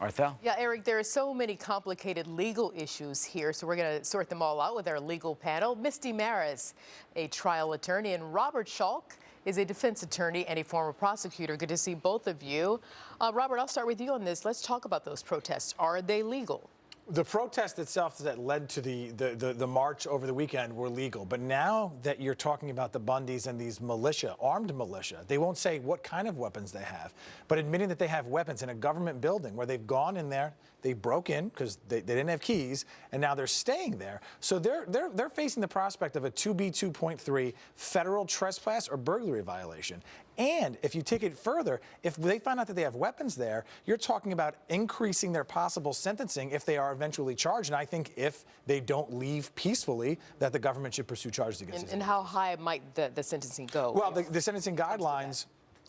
Arthel? Yeah, Eric, there are so many complicated legal issues here, so we're going to sort them all out with our legal panel. Misty Maris, a trial attorney, and Robert Schalk is a defense attorney and a former prosecutor. Good to see both of you. Robert, I'll start with you on this. Let's talk about those protests. Are they legal? The protest itself that led to the march over the weekend were legal. But now that you're talking about the Bundys and these militia, armed militia, they won't say what kind of weapons they have, but admitting that they have weapons in a government building where they've gone in there, they broke in because they didn't have keys, and now they're staying there. So they're facing the prospect of a 2B2.3 federal trespass or burglary violation. And if you take it further, if they find out that they have weapons there, you're talking about increasing their possible sentencing if they are eventually charged. And I think if they don't leave peacefully, that the government should pursue charges against them. And how high might the sentencing go? Well, the sentencing guidelines.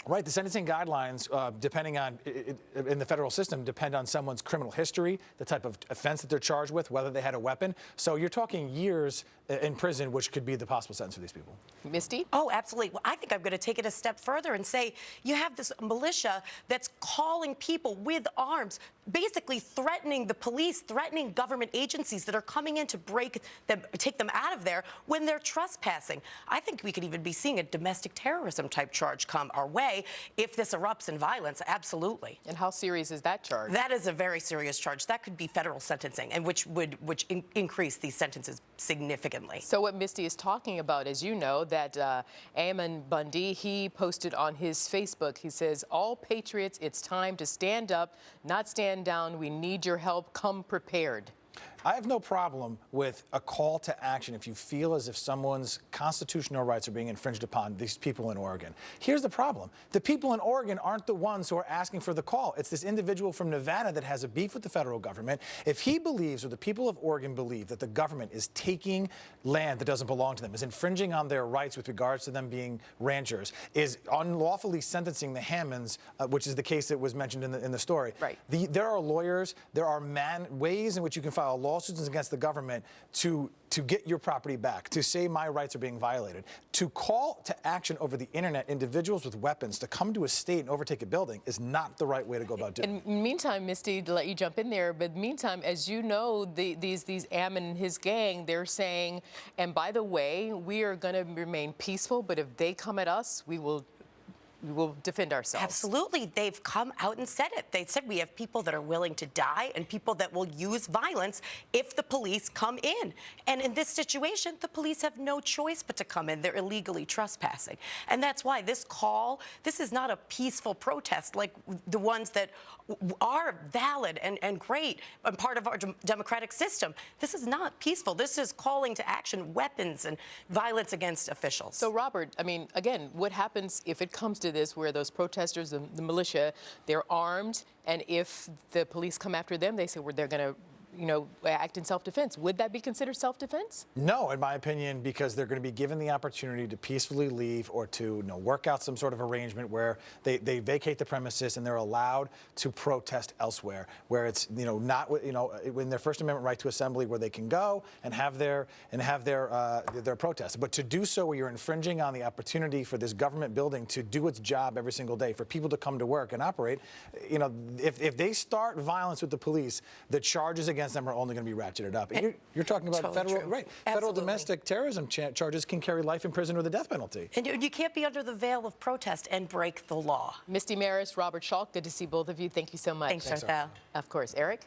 Right, the sentencing guidelines, depending on, in the federal system, depend on someone's criminal history, the type of offense that they're charged with, whether they had a weapon. So you're talking years in prison, which could be the possible sentence for these people. Misty? Oh, absolutely. Well, I think I'm going to take it a step further and say you have this militia that's calling people with arms, basically threatening the police, threatening government agencies that are coming in to break them, take them out of there when they're trespassing. I think we could even be seeing a domestic terrorism type charge come our way if this erupts in violence. Absolutely. And how serious is that charge? That is a very serious charge. That could be federal sentencing, and which would increase these sentences significantly. So what Misty is talking about, as you know, that Ammon Bundy, he posted on his Facebook, he says, "All patriots, it's time to stand up, not stand down. We need your help. Come prepared." I have no problem with a call to action if you feel as if someone's constitutional rights are being infringed upon, these people in Oregon. Here's the problem. The people in Oregon aren't the ones who are asking for the call. It's this individual from Nevada that has a beef with the federal government. If he believes, or the people of Oregon believe, that the government is taking land that doesn't belong to them, is infringing on their rights with regards to them being ranchers, is unlawfully sentencing the Hammonds, which is the case that was mentioned in the story. Right. There are lawyers, there are ways in which you can file lawsuits against the government to get your property back, to say my rights are being violated. To call to action over the internet individuals with weapons to come to a state and overtake a building is not the right way to go about doing it. And meantime, Misty, to let you jump in there, but meantime, as you know, these Ammon and his gang, they're saying, and by the way, we are going to remain peaceful, but if they come at us, we will defend ourselves. Absolutely. They've come out and said it. They said we have people that are willing to die and people that will use violence if the police come in. And in this situation, the police have no choice but to come in. They're illegally trespassing. And that's why this is not a peaceful protest like the ones that are valid and great and part of our democratic system. This is not peaceful. This is calling to action, weapons and violence against officials. So, Robert, I mean, again, what happens if it comes to this where those protesters, the militia, they're armed, and if the police come after them, they say, well, they're going to act in self-defense. Would that be considered self-defense? No, in my opinion, because they're going to be given the opportunity to peacefully leave or to work out some sort of arrangement where they vacate the premises and they're allowed to protest elsewhere, where it's not in their First Amendment right to assembly, where they can go and have their protest. But to do so where you're infringing on the opportunity for this government building to do its job every single day, for people to come to work and operate, if they start violence with the police, the charges against them are only going to be ratcheted up. You're talking about federal domestic terrorism charges can carry life in prison or the death penalty. And you can't be under the veil of protest and break the law. Misty Maris, Robert Schalk, good to see both of you. Thank you so much. Thanks, Arthel. Of course. Eric?